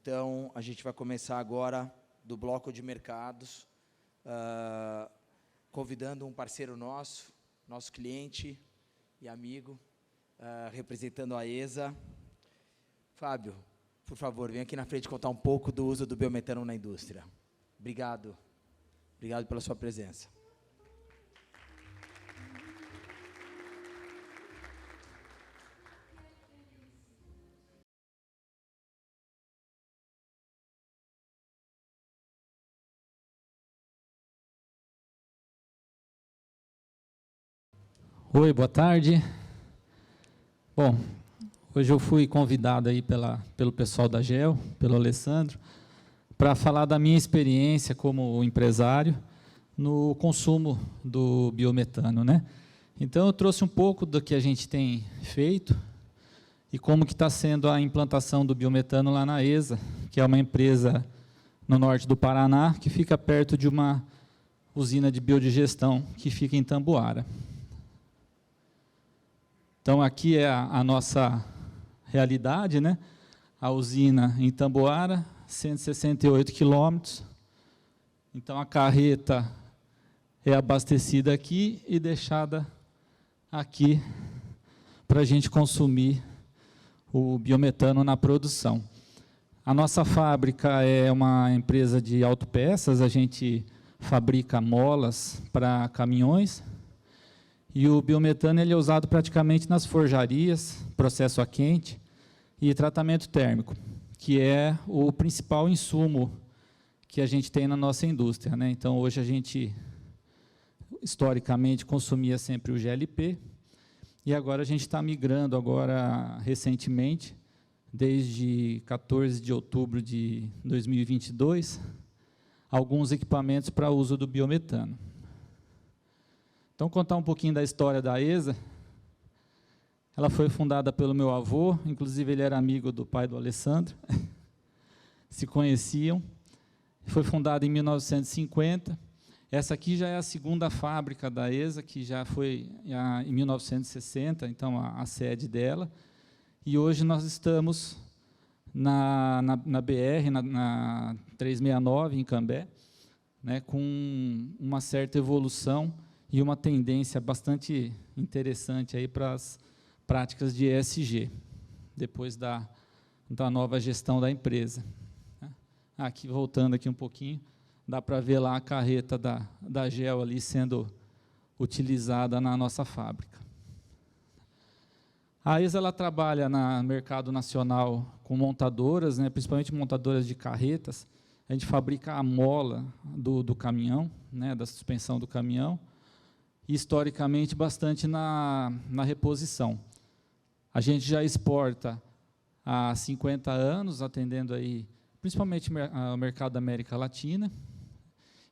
Então, a gente vai começar agora do bloco de mercados, convidando um parceiro nosso, nosso cliente e amigo, representando a ESA. Fábio, por favor, vem aqui na frente contar um pouco do uso do biometano na indústria. Obrigado. Obrigado pela sua presença. Oi, boa tarde. Bom, hoje eu fui convidado aí pelo pessoal da GEL, pelo Alessandro, para falar da minha experiência como empresário no consumo do biometano, né? Então, eu trouxe um pouco do que a gente tem feito e como que está sendo a implantação do biometano lá na ESA, que é uma empresa no norte do Paraná, que fica perto de uma usina de biodigestão que fica em Tamboara. Então, aqui é a nossa realidade, né? A usina em Tamboara, 168 quilômetros. Então, a carreta é abastecida aqui e deixada aqui para a gente consumir o biometano na produção. A nossa fábrica é uma empresa de autopeças, a gente fabrica molas para caminhões, e o biometano ele é usado praticamente nas forjarias, processo a quente e tratamento térmico, que é o principal insumo que a gente tem na nossa indústria, né? Então, hoje a gente, historicamente, consumia sempre o GLP, e agora a gente está migrando, agora, recentemente, desde 14 de outubro de 2022, alguns equipamentos para uso do biometano. Então, contar um pouquinho da história da ESA. Ela foi fundada pelo meu avô, inclusive ele era amigo do pai do Alessandro, se conheciam. Foi fundada em 1950. Essa aqui já é a segunda fábrica da ESA, que já foi em 1960, então a sede dela. E hoje nós estamos na BR, na 369, em Cambé, né, com uma certa evolução e uma tendência bastante interessante aí para as práticas de ESG, depois da nova gestão da empresa. Aqui, voltando aqui um pouquinho, dá para ver lá a carreta da GEL ali sendo utilizada na nossa fábrica. A ESA ela trabalha no mercado nacional com montadoras, né, principalmente montadoras de carretas. A gente fabrica a mola do caminhão, né, da suspensão do caminhão, e, historicamente, bastante na reposição. A gente já exporta há 50 anos, atendendo aí, principalmente o mercado da América Latina,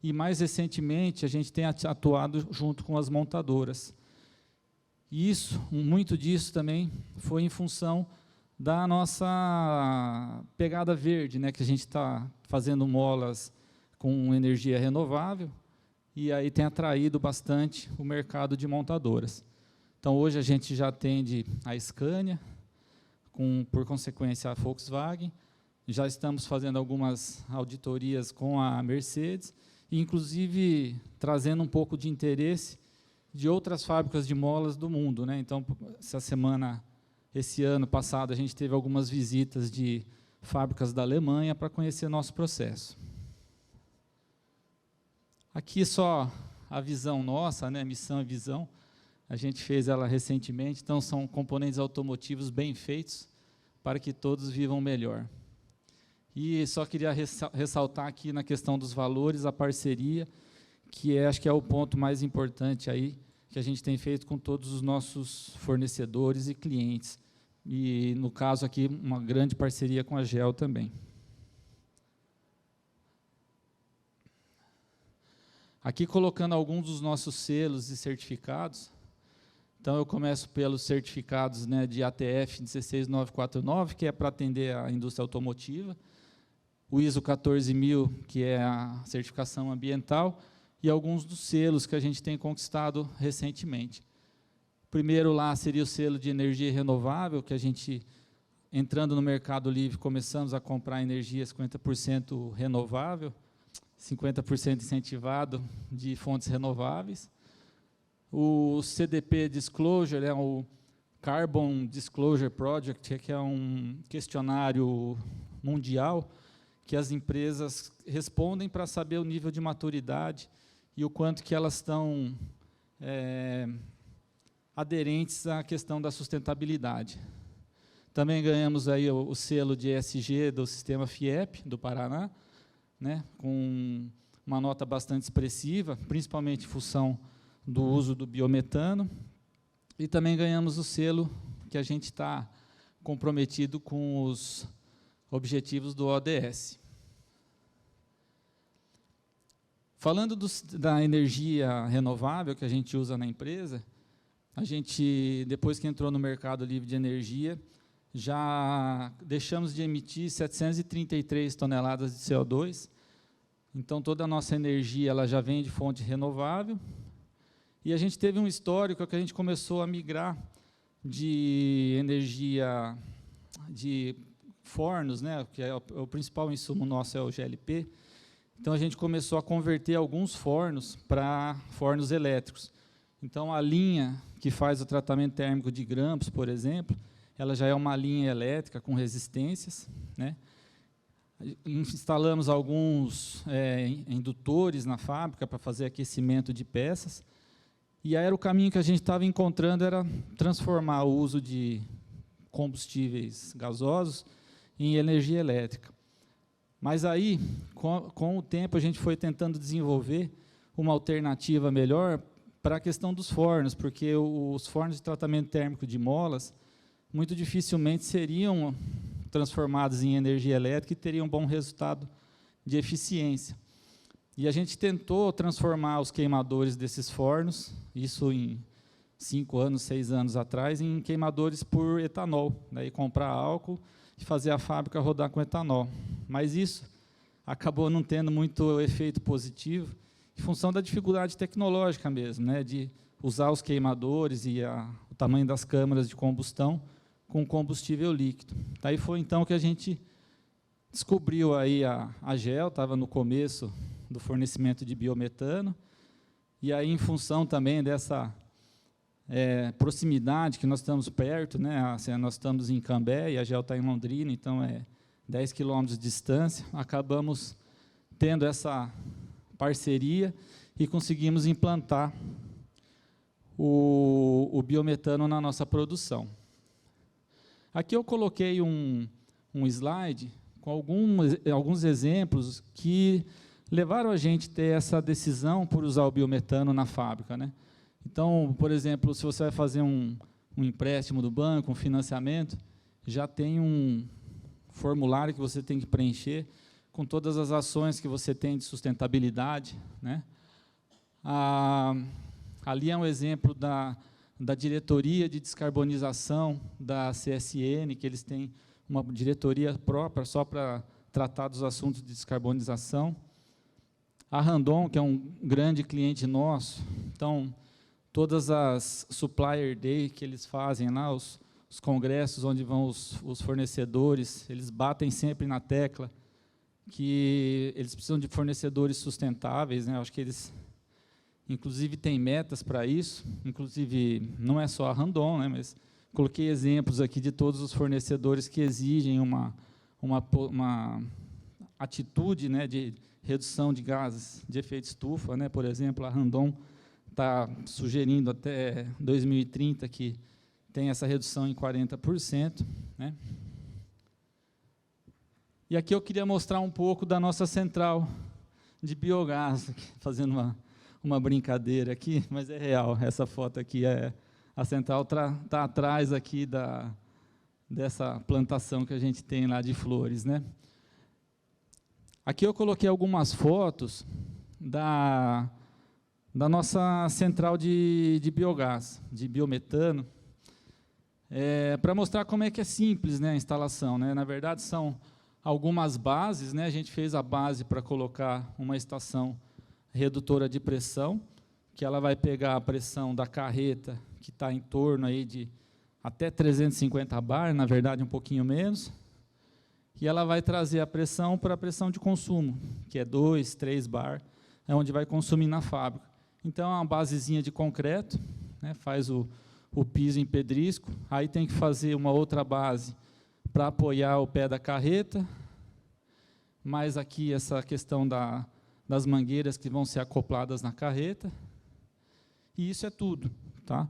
e, mais recentemente, a gente tem atuado junto com as montadoras. E muito disso também foi em função da nossa pegada verde, né, que a gente está fazendo molas com energia renovável, e aí tem atraído bastante o mercado de montadoras. Então, hoje a gente já atende a Scania, por consequência a Volkswagen, já estamos fazendo algumas auditorias com a Mercedes, e inclusive trazendo um pouco de interesse de outras fábricas de molas do mundo, né? Então, esse ano passado, a gente teve algumas visitas de fábricas da Alemanha para conhecer nosso processo. Aqui só a visão nossa, né, missão e visão, a gente fez ela recentemente, então são componentes automotivos bem feitos para que todos vivam melhor. E só queria ressaltar aqui na questão dos valores, a parceria, que acho que é o ponto mais importante aí, que a gente tem feito com todos os nossos fornecedores e clientes. E, no caso aqui, uma grande parceria com a GEL também. Aqui colocando alguns dos nossos selos e certificados. Então, eu começo pelos certificados, né, de ATF 16949, que é para atender a indústria automotiva, o ISO 14000, que é a certificação ambiental, e alguns dos selos que a gente tem conquistado recentemente. O primeiro lá seria o selo de energia renovável, que a gente entrando no Mercado Livre, começamos a comprar energia 50% renovável, 50% incentivado de fontes renováveis. O CDP Disclosure é o Carbon Disclosure Project, que é um questionário mundial que as empresas respondem para saber o nível de maturidade e o quanto que elas estão aderentes à questão da sustentabilidade. Também ganhamos aí o selo de ESG do sistema FIEP, do Paraná, né, com uma nota bastante expressiva, principalmente em função do uso do biometano. E também ganhamos o selo que a gente está comprometido com os objetivos do ODS. Falando da energia renovável que a gente usa na empresa, a gente, depois que entrou no mercado livre de energia, já deixamos de emitir 733 toneladas de CO2. Então, toda a nossa energia ela já vem de fonte renovável. E a gente teve um histórico que a gente começou a migrar de energia de fornos, né, que é o principal insumo nosso é o GLP. Então, a gente começou a converter alguns fornos para fornos elétricos. Então, a linha que faz o tratamento térmico de grampos, por exemplo, ela já é uma linha elétrica com resistências, né? Instalamos alguns indutores na fábrica para fazer aquecimento de peças. E aí era o caminho que a gente estava encontrando, era transformar o uso de combustíveis gasosos em energia elétrica. Mas aí, com o tempo, a gente foi tentando desenvolver uma alternativa melhor para a questão dos fornos, porque os fornos de tratamento térmico de molas muito dificilmente seriam transformados em energia elétrica e teriam um bom resultado de eficiência. E a gente tentou transformar os queimadores desses fornos, isso em 5 anos, 6 anos atrás, em queimadores por etanol, daí comprar álcool e fazer a fábrica rodar com etanol. Mas isso acabou não tendo muito efeito positivo, em função da dificuldade tecnológica mesmo, né, de usar os queimadores e o tamanho das câmaras de combustão com combustível líquido. Daí foi então que a gente descobriu aí a GEL, estava no começo do fornecimento de biometano, e aí, em função também dessa proximidade, que nós estamos perto, né, assim, nós estamos em Cambé, e a GEL está em Londrina, então é 10 quilômetros de distância, acabamos tendo essa parceria e conseguimos implantar o biometano na nossa produção. Aqui eu coloquei um slide com alguns exemplos que levaram a gente a ter essa decisão por usar o biometano na fábrica, né? Então, por exemplo, se você vai fazer um empréstimo do banco, um financiamento, já tem um formulário que você tem que preencher com todas as ações que você tem de sustentabilidade, né? Ali é um exemplo da diretoria de descarbonização da CSN, que eles têm uma diretoria própria só para tratar dos assuntos de descarbonização. A Randon, que é um grande cliente nosso, então, todas as Supplier Day que eles fazem lá, os congressos onde vão os fornecedores, eles batem sempre na tecla que eles precisam de fornecedores sustentáveis, né? Acho que eles, inclusive, têm metas para isso, inclusive, não é só a Randon, né, mas coloquei exemplos aqui de todos os fornecedores que exigem uma atitude, né, de redução de gases de efeito estufa, né? Por exemplo, a Randon está sugerindo até 2030 que tem essa redução em 40%, né? E aqui eu queria mostrar um pouco da nossa central de biogás, fazendo uma brincadeira aqui, mas é real, essa foto aqui a central está atrás aqui dessa plantação que a gente tem lá de flores, né? Aqui eu coloquei algumas fotos da nossa central de biogás, de biometano, para mostrar como é que é simples, né, a instalação, né? Na verdade, são algumas bases, né? A gente fez a base para colocar uma estação redutora de pressão, que ela vai pegar a pressão da carreta, que está em torno aí de até 350 bar, na verdade um pouquinho menos, e ela vai trazer a pressão para a pressão de consumo, que é 2, 3 bar, é onde vai consumir na fábrica. Então, é uma basezinha de concreto, né, faz o piso em pedrisco, aí tem que fazer uma outra base para apoiar o pé da carreta, mais aqui essa questão das mangueiras que vão ser acopladas na carreta, e isso é tudo. Tá?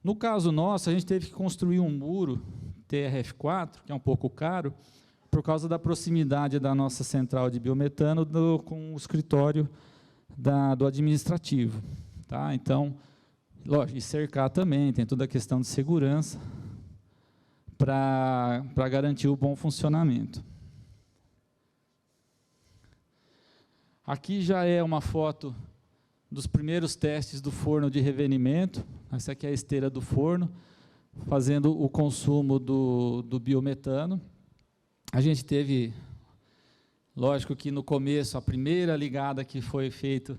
No caso nosso, a gente teve que construir um muro TRF4, que é um pouco caro, por causa da proximidade da nossa central de biometano com o escritório do administrativo. Tá? Então, lógico, e cercar também, tem toda a questão de segurança para garantir o bom funcionamento. Aqui já é uma foto dos primeiros testes do forno de revenimento. Essa aqui é a esteira do forno, fazendo o consumo do biometano. A gente teve, lógico que no começo, a primeira ligada que foi feita,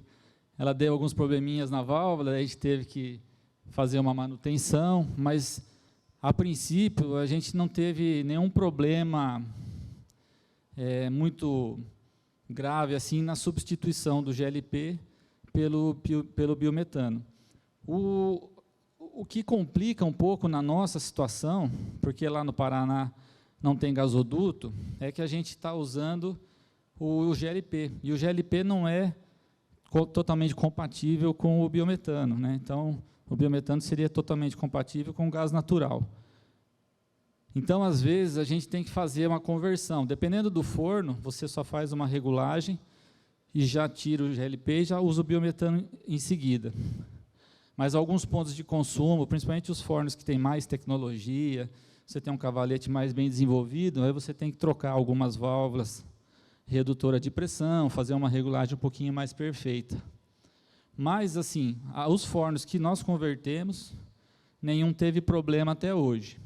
ela deu alguns probleminhas na válvula, a gente teve que fazer uma manutenção, mas, a princípio, a gente não teve nenhum problema muito grave assim na substituição do GLP pelo biometano. O que complica um pouco na nossa situação, porque lá no Paraná não tem gasoduto, é que a gente está usando o GLP, e o GLP não é totalmente compatível com o biometano, né? Então, o biometano seria totalmente compatível com o gás natural. Então, às vezes, a gente tem que fazer uma conversão. Dependendo do forno, você só faz uma regulagem e já tira o GLP e já usa o biometano em seguida. Mas alguns pontos de consumo, principalmente os fornos que têm mais tecnologia, você tem um cavalete mais bem desenvolvido, aí você tem que trocar algumas válvulas redutora de pressão, fazer uma regulagem um pouquinho mais perfeita. Mas, assim, os fornos que nós convertemos, nenhum teve problema até hoje.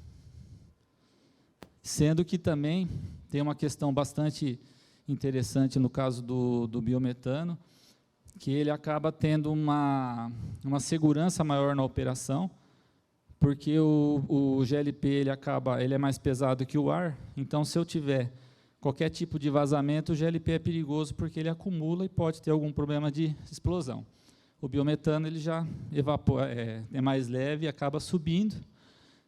Sendo que também tem uma questão bastante interessante no caso do biometano, que ele acaba tendo uma segurança maior na operação, porque o GLP ele é mais pesado que o ar, então, se eu tiver qualquer tipo de vazamento, o GLP é perigoso, porque ele acumula e pode ter algum problema de explosão. O biometano ele já evapora, é mais leve e acaba subindo,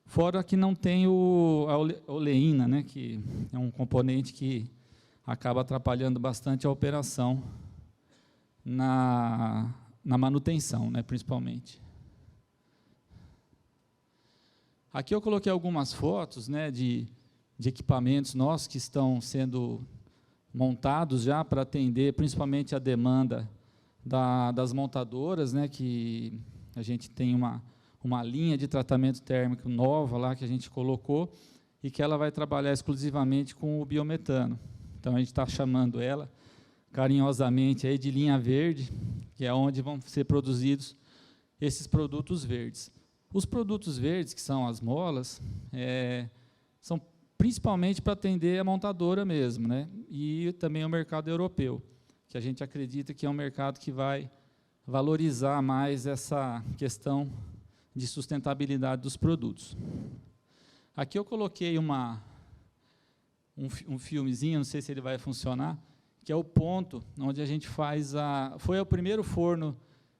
fora que não tem a oleína, né, que é um componente que acaba atrapalhando bastante a operação na manutenção, né, principalmente. Aqui eu coloquei algumas fotos, né, de equipamentos nossos que estão sendo montados já para atender principalmente a demanda das montadoras, né, que a gente tem uma linha de tratamento térmico nova lá que a gente colocou e que ela vai trabalhar exclusivamente com o biometano. Então, a gente está chamando ela carinhosamente aí de linha verde, que é onde vão ser produzidos esses produtos verdes. Os produtos verdes, que são as molas, são principalmente para atender a montadora mesmo, né? E também o mercado europeu, que a gente acredita que é um mercado que vai valorizar mais essa questão de sustentabilidade dos produtos. Aqui eu coloquei um filmezinho, não sei se ele vai funcionar, que é o ponto onde a gente faz foi o primeiro forno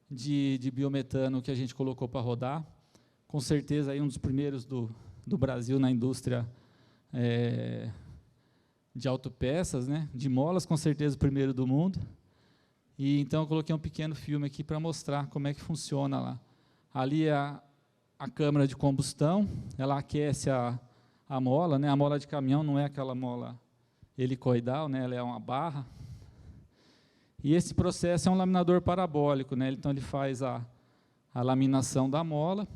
de biometano que a gente colocou para rodar, com certeza aí um dos primeiros do Brasil na indústria de autopeças, né? De molas, com certeza o primeiro do mundo. E então eu coloquei um pequeno filme aqui para mostrar como é que funciona lá. Ali é a câmara de combustão, ela aquece a mola, né? A mola de caminhão não é aquela mola helicoidal, né? Ela é uma barra. E esse processo é um laminador parabólico, né? Então ele faz a laminação da mola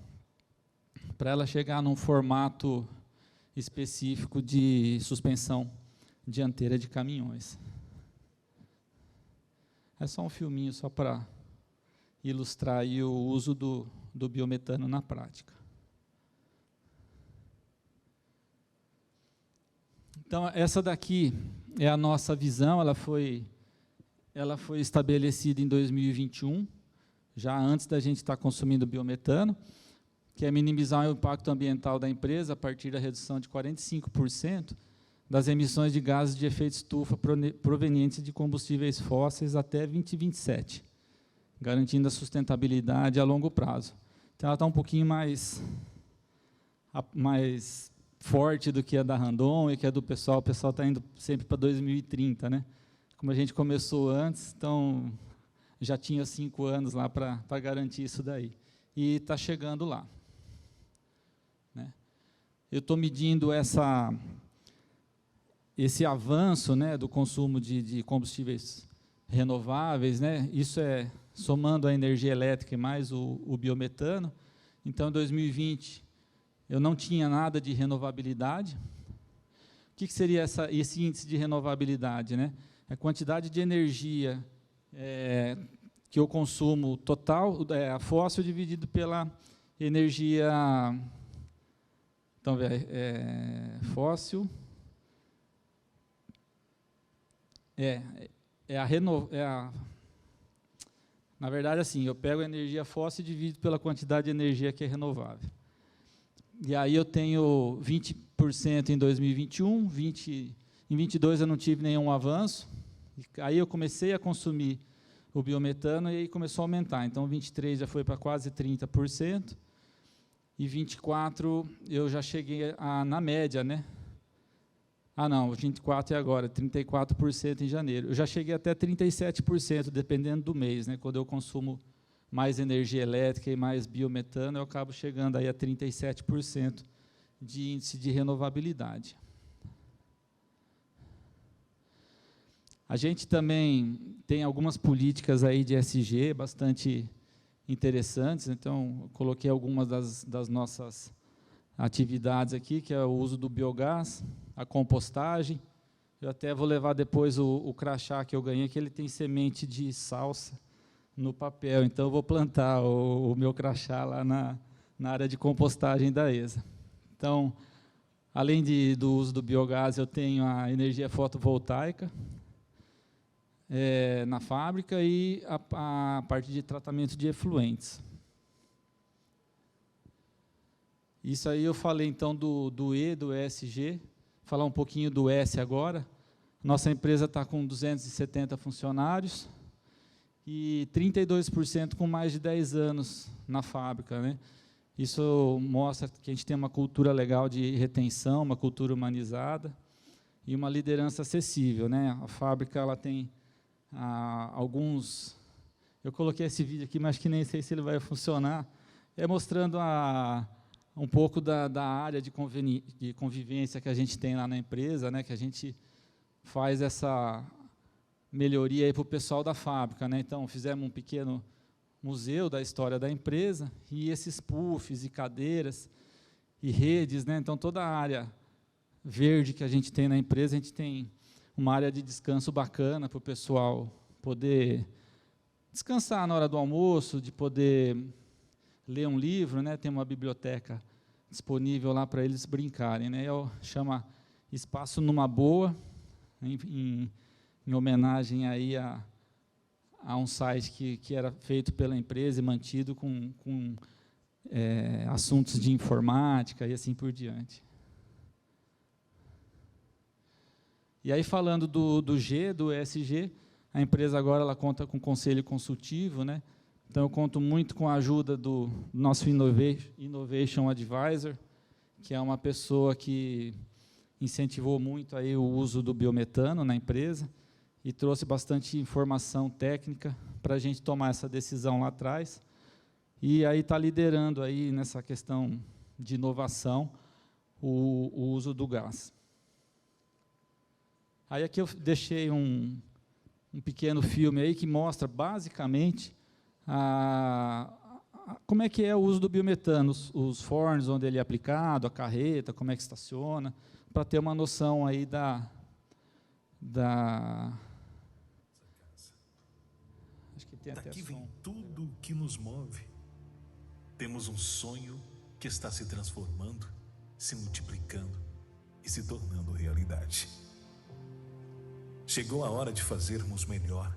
para ela chegar num formato específico de suspensão dianteira de caminhões. É só um filminho só para ilustrar aí o uso do biometano na prática. Então, essa daqui é a nossa visão, ela foi estabelecida em 2021, já antes da gente estar consumindo biometano. que é minimizar o impacto ambiental da empresa a partir da redução de 45% das emissões de gases de efeito estufa provenientes de combustíveis fósseis até 2027, garantindo a sustentabilidade a longo prazo. Então, ela está um pouquinho mais forte do que a da Randon e que a do pessoal. O pessoal está indo sempre para 2030, né? Como a gente começou antes, então já tinha 5 anos lá para garantir isso daí. E está chegando lá. Né? Eu estou medindo esse avanço, né, do consumo de combustíveis renováveis, né? Isso é somando a energia elétrica e mais o biometano. Então, em 2020, eu não tinha nada de renovabilidade. O que seria esse índice de renovabilidade, né? A quantidade de energia que eu consumo total, a fóssil dividido pela energia, então, fóssil, na verdade, assim, eu pego a energia fóssil e divido pela quantidade de energia que é renovável. E aí eu tenho 20% em 2021, em 2022 eu não tive nenhum avanço, aí eu comecei a consumir o biometano e aí começou a aumentar. Então, 23 já foi para quase 30%, e 24 eu já cheguei na média, né? Ah, não, 24 é agora, 34% em janeiro. Eu já cheguei até 37%, dependendo do mês, né? Quando eu consumo mais energia elétrica e mais biometano, eu acabo chegando aí a 37% de índice de renovabilidade. A gente também tem algumas políticas aí de ESG bastante interessantes, então, eu coloquei algumas das nossas atividades aqui, que é o uso do biogás, a compostagem. Eu até vou levar depois o crachá que eu ganhei, que ele tem semente de salsa no papel, então eu vou plantar o meu crachá lá na área de compostagem da ESA. Então, além do uso do biogás, eu tenho a energia fotovoltaica na fábrica e a parte de tratamento de efluentes. Isso aí eu falei, então, do E, do ESG, falar um pouquinho do S agora. Nossa empresa está com 270 funcionários e 32% com mais de 10 anos na fábrica, né? Isso mostra que a gente tem uma cultura legal de retenção, uma cultura humanizada e uma liderança acessível, né? A fábrica ela tem alguns... Eu coloquei esse vídeo aqui, mas que nem sei se ele vai funcionar. Mostrando um pouco da área de convivência que a gente tem lá na empresa, né, que a gente faz essa melhoria para o pessoal da fábrica. Né? Então, fizemos um pequeno museu da história da empresa, e esses puffs e cadeiras e redes, né? Então, toda a área verde que a gente tem na empresa, a gente tem uma área de descanso bacana para o pessoal poder descansar na hora do almoço, de poder ler um livro, né? Tem uma biblioteca disponível lá para eles brincarem, né? Chama Espaço Numa Boa, em homenagem aí a um site que era feito pela empresa e mantido com assuntos de informática e assim por diante. E aí, falando do G, do ESG, a empresa agora ela conta com conselho consultivo, né? Então, eu conto muito com a ajuda do nosso Innovation Advisor, que é uma pessoa que incentivou muito aí o uso do biometano na empresa e trouxe bastante informação técnica para a gente tomar essa decisão lá atrás. E aí está liderando aí nessa questão de inovação o uso do gás. Aí aqui eu deixei um pequeno filme aí que mostra basicamente como é que é o uso do biometano, os fornos onde ele é aplicado, a carreta, como é que estaciona, para ter uma noção aí acho que tem até daqui som. vem tudo o que nos move. Temos um sonho que está se transformando, se multiplicando e se tornando realidade. Chegou a hora de fazermos melhor,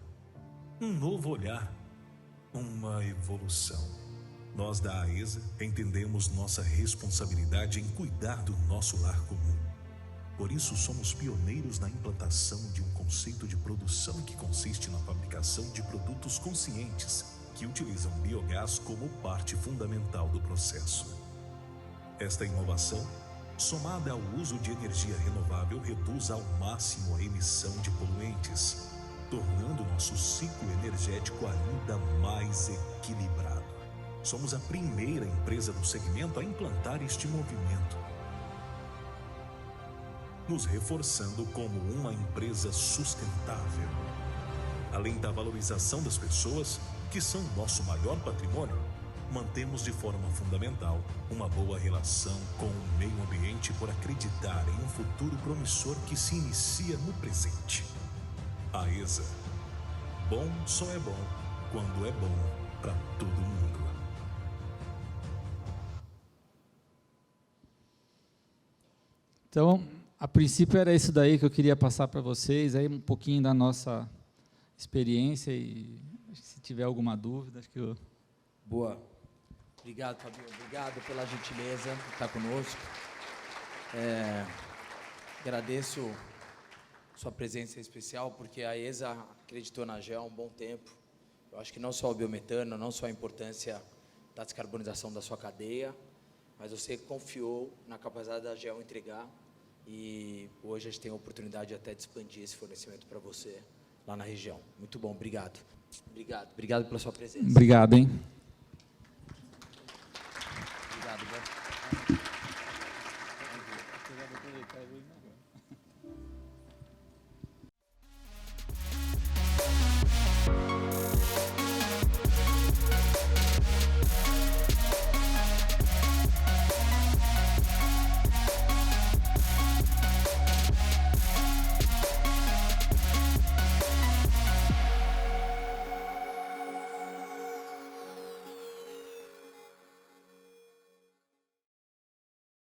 um novo olhar, uma evolução. Nós da AESA entendemos nossa responsabilidade em cuidar do nosso lar comum. Por isso, somos pioneiros na implantação de um conceito de produção que consiste na fabricação de produtos conscientes que utilizam biogás como parte fundamental do processo. Esta inovação, somada ao uso de energia renovável, reduz ao máximo a emissão de poluentes, tornando nosso ciclo energético ainda mais equilibrado. Somos a primeira empresa do segmento a implantar este movimento, nos reforçando como uma empresa sustentável. Além da valorização das pessoas, que são nosso maior patrimônio, mantemos de forma fundamental uma boa relação com o meio ambiente por acreditar em um futuro promissor que se inicia no presente. AESA. Bom só é bom quando é bom para todo mundo. Então, a princípio era isso daí que eu queria passar para vocês, aí um pouquinho da nossa experiência e se tiver alguma dúvida, acho que eu... Boa. Obrigado, Fabinho. Obrigado pela gentileza de estar conosco. Agradeço sua presença especial, porque a AESA acreditou na GEL há um bom tempo. Eu acho que não só o biometano, não só a importância da descarbonização da sua cadeia, mas você confiou na capacidade da GEL entregar, e hoje a gente tem a oportunidade até de expandir esse fornecimento para você lá na região. Muito bom, obrigado. Obrigado pela sua presença. Obrigado, hein? Obrigado,